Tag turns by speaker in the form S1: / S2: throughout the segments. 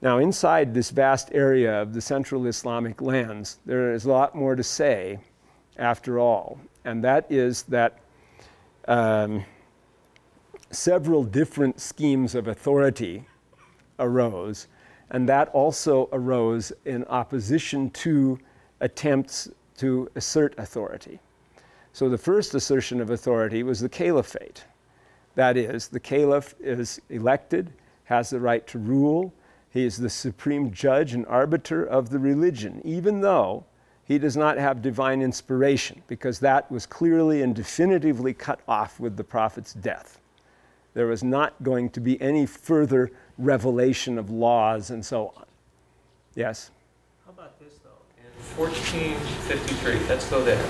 S1: Now, inside this vast area of the Central Islamic lands, there is a lot more to say, after all, and that is that several different schemes of authority arose, and that also arose in opposition to attempts to assert authority. So the first assertion of authority was the caliphate. That is, the caliph is elected, has the right to rule. He is the supreme judge and arbiter of the religion, even though he does not have divine inspiration, because that was clearly and definitively cut off with the prophet's death. There was not going to be any further revelation of laws and so on. Yes?
S2: How about this, though? In 1453, let's go there.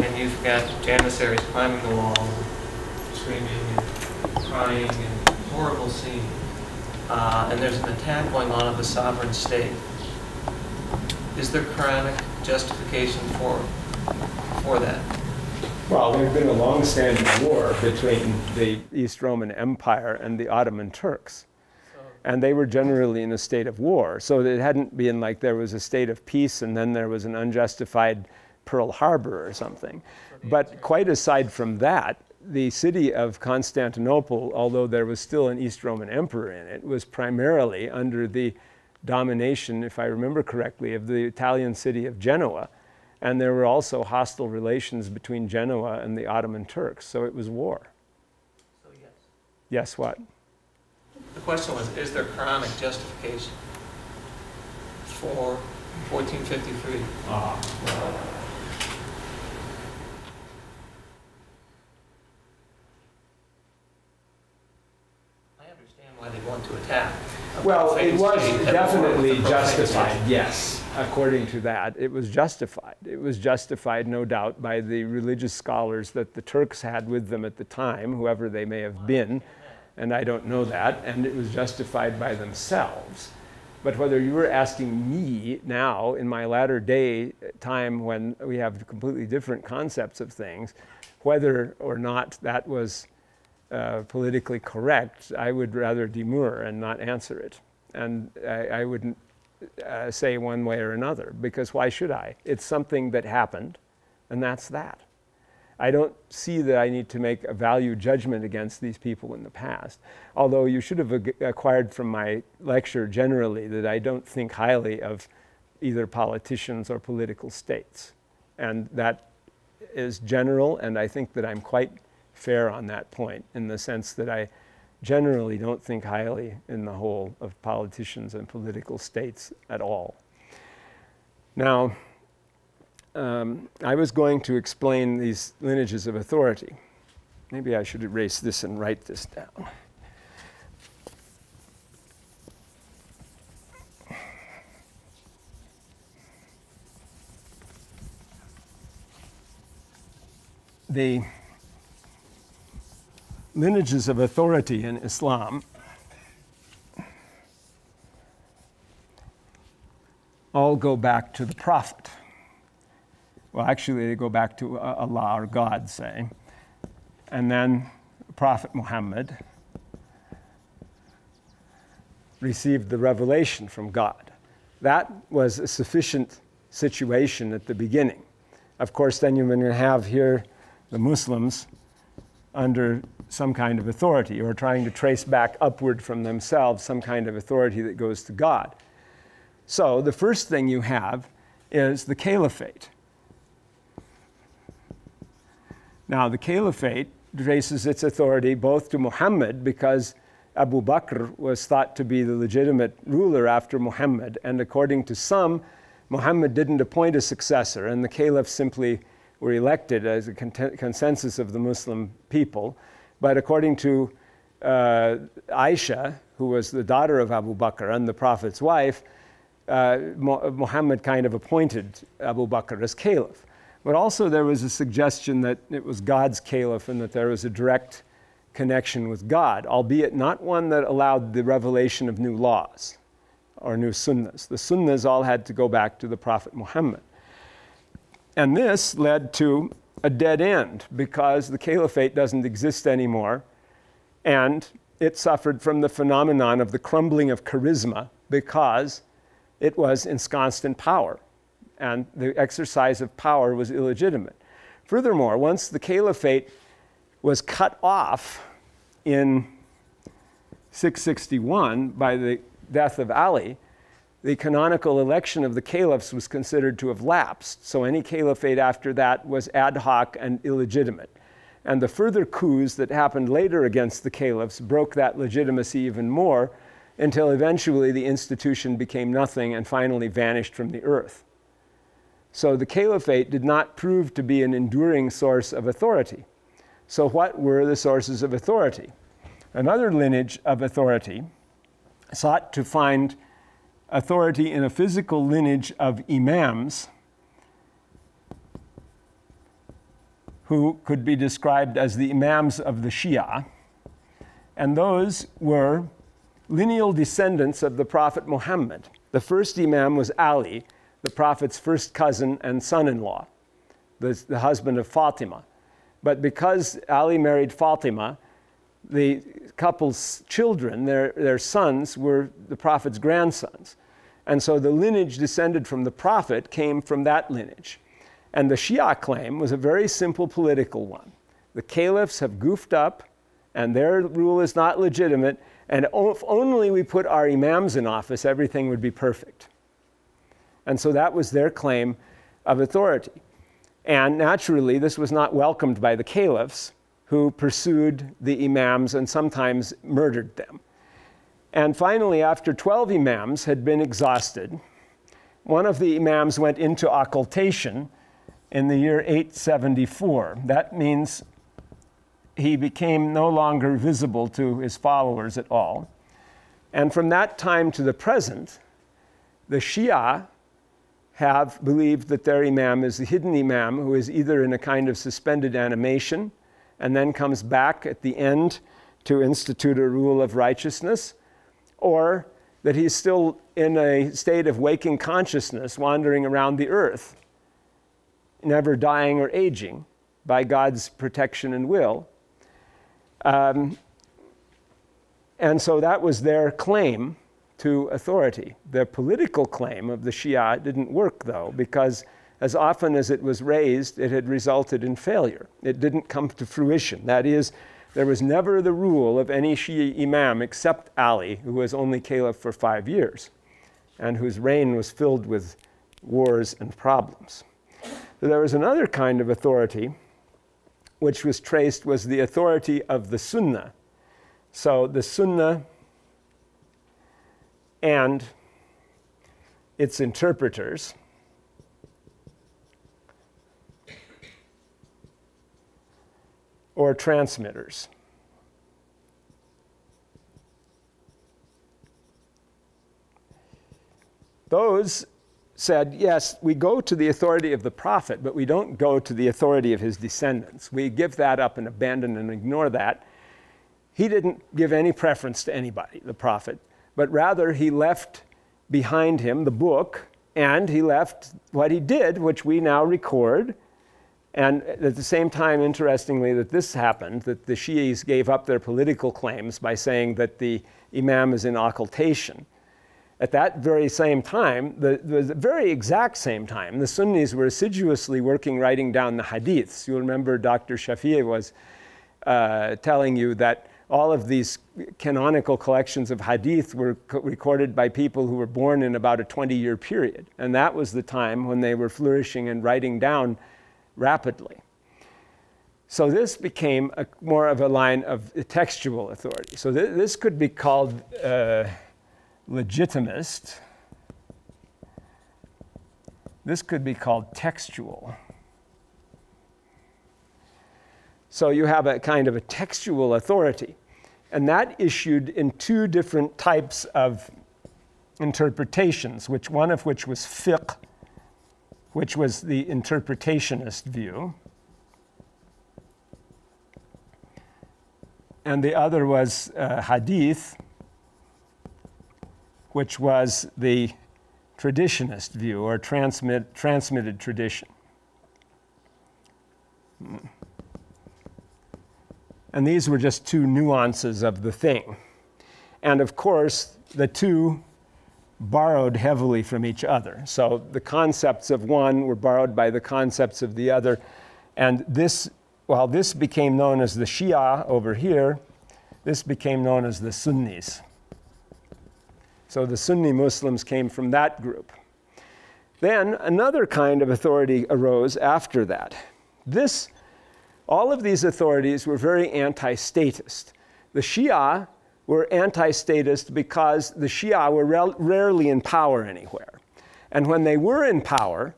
S2: And you've got Janissaries climbing the wall, screaming and crying, and horrible scene. And there's an attack going on of the sovereign state. Is there Quranic justification for that?
S1: Well, there's been a long-standing war between the East Roman Empire and the Ottoman Turks. And they were generally in a state of war. So it hadn't been like there was a state of peace and then there was an unjustified Pearl Harbor or something. But quite aside from that, the city of Constantinople, although there was still an East Roman emperor in it, was primarily under the domination, if I remember correctly, of the Italian city of Genoa. And there were also hostile relations between Genoa and the Ottoman Turks, so it was war.
S2: So yes.
S1: Yes, what?
S2: The question was, is there Quranic justification for 1453? I understand why they want to attack.
S1: Well, it was definitely justified, yes. According to that, it was justified. It was justified, no doubt, by the religious scholars that the Turks had with them at the time, whoever they may have been, and I don't know that, and it was justified by themselves. But whether you were asking me now, in my latter day time when we have completely different concepts of things, whether or not that was politically correct, I would rather demur and not answer it. And I wouldn't say one way or another, because why should I? It's something that happened, and that's that. I don't see that I need to make a value judgment against these people in the past, although you should have acquired from my lecture generally that I don't think highly of either politicians or political states. And that is general, and I think that I'm quite fair on that point, in the sense that I generally don't think highly in the whole of politicians and political states at all. Now, I was going to explain these lineages of authority. Maybe I should erase this and write this down. The lineages of authority in Islam all go back to the Prophet. Well, actually, they go back to Allah, or God, say. And then Prophet Muhammad received the revelation from God. That was a sufficient situation at the beginning. Of course, then you're going to have here the Muslims under some kind of authority, or trying to trace back upward from themselves some kind of authority that goes to God. So the first thing you have is the caliphate. Now, the caliphate traces its authority both to Muhammad, because Abu Bakr was thought to be the legitimate ruler after Muhammad, and according to some, Muhammad didn't appoint a successor, and the caliphs simply were elected as a consensus of the Muslim people. But according to Aisha, who was the daughter of Abu Bakr and the Prophet's wife, Muhammad kind of appointed Abu Bakr as caliph. But also there was a suggestion that it was God's caliph and that there was a direct connection with God, albeit not one that allowed the revelation of new laws or new sunnahs. The sunnahs all had to go back to the Prophet Muhammad. And this led to a dead end, because the caliphate doesn't exist anymore, and it suffered from the phenomenon of the crumbling of charisma because it was ensconced in power, and the exercise of power was illegitimate. Furthermore, once the caliphate was cut off in 661 by the death of Ali, the canonical election of the caliphs was considered to have lapsed. So any caliphate after that was ad hoc and illegitimate. And the further coups that happened later against the caliphs broke that legitimacy even more, until eventually the institution became nothing and finally vanished from the earth. So the caliphate did not prove to be an enduring source of authority. So what were the sources of authority? Another lineage of authority sought to find authority in a physical lineage of imams who could be described as the imams of the Shia. And those were lineal descendants of the Prophet Muhammad. The first imam was Ali, the Prophet's first cousin and son-in-law, the husband of Fatima. But because Ali married Fatima, the couple's children, their sons, were the Prophet's grandsons. And so the lineage descended from the Prophet came from that lineage. And the Shia claim was a very simple political one. The caliphs have goofed up, and their rule is not legitimate, and if only we put our imams in office, everything would be perfect. And so that was their claim of authority. And naturally, this was not welcomed by the caliphs, who pursued the imams and sometimes murdered them. And finally, after 12 imams had been exhausted, one of the imams went into occultation in the year 874. That means he became no longer visible to his followers at all. And from that time to the present, the Shia have believed that their imam is the hidden imam who is either in a kind of suspended animation and then comes back at the end to institute a rule of righteousness, or that he's still in a state of waking consciousness wandering around the earth, never dying or aging by God's protection and will. And so that was their claim to authority. The political claim of the Shia didn't work, though, because as often as it was raised, it had resulted in failure. It didn't come to fruition. That is, there was never the rule of any Shia imam except Ali, who was only caliph for 5 years, and whose reign was filled with wars and problems. So there was another kind of authority, which was the authority of the Sunnah. So the Sunnah and its interpreters or transmitters. Those said, yes, we go to the authority of the Prophet, but we don't go to the authority of his descendants. We give that up and abandon and ignore that. He didn't give any preference to anybody, the Prophet, but rather he left behind him the book, and he left what he did, which we now record. And at the same time, interestingly, that this happened, that the Shias gave up their political claims by saying that the imam is in occultation. At that very same time, the very exact same time, the Sunnis were assiduously writing down the hadiths. You'll remember Dr. Shafi'i was telling you that all of these canonical collections of hadith were recorded by people who were born in about a 20-year period. And that was the time when they were flourishing and writing down rapidly. So this became more of a line of textual authority. So this could be called legitimist. This could be called textual. So you have a kind of a textual authority. And that issued in two different types of interpretations, one of which was fiqh, which was the interpretationist view. And the other was hadith, which was the traditionist view, or transmitted tradition. And these were just two nuances of the thing. And of course, the two borrowed heavily from each other. So the concepts of one were borrowed by the concepts of the other. And this, while this became known as the Shia over here, this became known as the Sunnis. So the Sunni Muslims came from that group. Then another kind of authority arose after that. All of these authorities were very anti-statist. The Shia were anti-statist because the Shia were rarely in power anywhere. And when they were in power,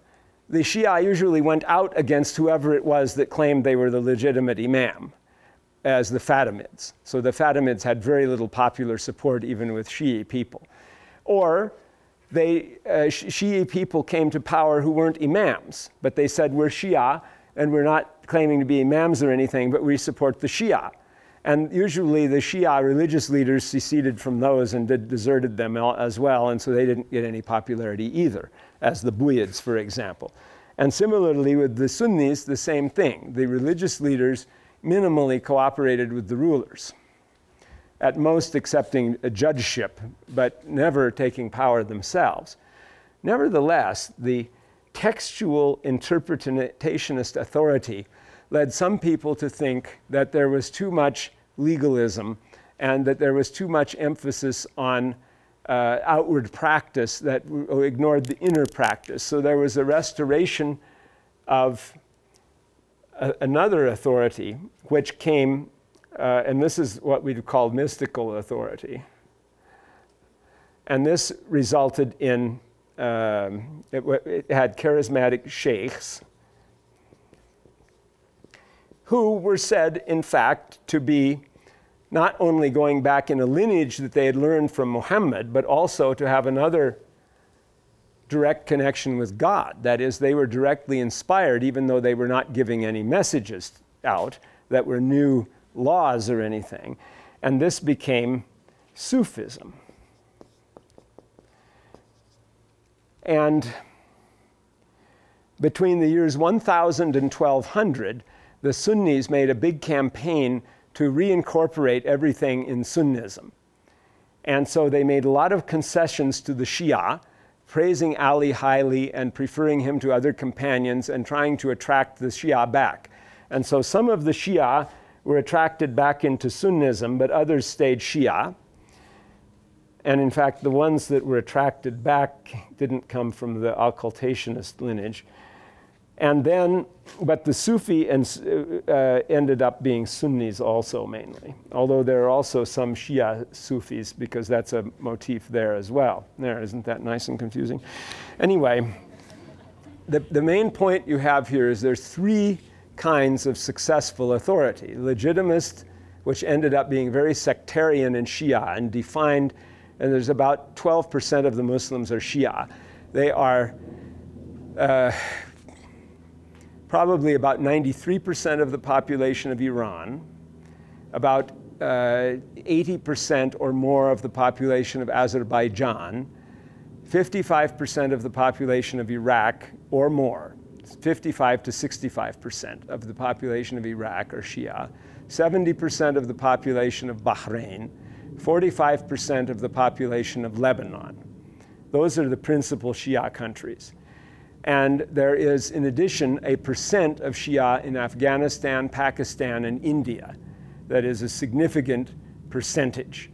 S1: the Shia usually went out against whoever it was that claimed they were the legitimate imam, as the Fatimids. So the Fatimids had very little popular support even with Shi'i people. Or Shi'i people came to power who weren't imams, but they said, we're Shia, and we're not claiming to be imams or anything, but we support the Shia. And usually the Shia religious leaders seceded from those and deserted them as well, and so they didn't get any popularity either, as the Buyids, for example. And similarly with the Sunnis, the same thing. The religious leaders minimally cooperated with the rulers, at most accepting a judgeship, but never taking power themselves. Nevertheless, the textual interpretationist authority led some people to think that there was too much legalism and that there was too much emphasis on outward practice that ignored the inner practice. So there was a restoration of another authority, which came, and this is what we'd call mystical authority. And this resulted in, it had charismatic sheikhs who were said, in fact, to be not only going back in a lineage that they had learned from Muhammad, but also to have another direct connection with God. That is, they were directly inspired, even though they were not giving any messages out that were new laws or anything. And this became Sufism. And between the years 1000 and 1200, the Sunnis made a big campaign to reincorporate everything in Sunnism. And so they made a lot of concessions to the Shia, praising Ali highly and preferring him to other companions and trying to attract the Shia back. And so some of the Shia were attracted back into Sunnism, but others stayed Shia. And in fact, the ones that were attracted back didn't come from the occultationist lineage. And then, but the Sufi ended up being Sunnis also mainly, although there are also some Shia Sufis because that's a motif there as well. There, isn't that nice and confusing? Anyway, the main point you have here is there's three kinds of successful authority. Legitimist, which ended up being very sectarian in Shia and defined, and there's about 12% of the Muslims are Shia. They are probably about 93% of the population of Iran, about 80% or more of the population of Azerbaijan, 55% of the population of Iraq or more, 55 to 65% of the population of Iraq are Shia, 70% of the population of Bahrain, 45% of the population of Lebanon. Those are the principal Shia countries. And there is, in addition, a percent of Shia in Afghanistan, Pakistan, and India. That is a significant percentage,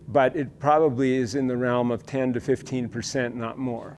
S1: but it probably is in the realm of 10 to 15%, not more.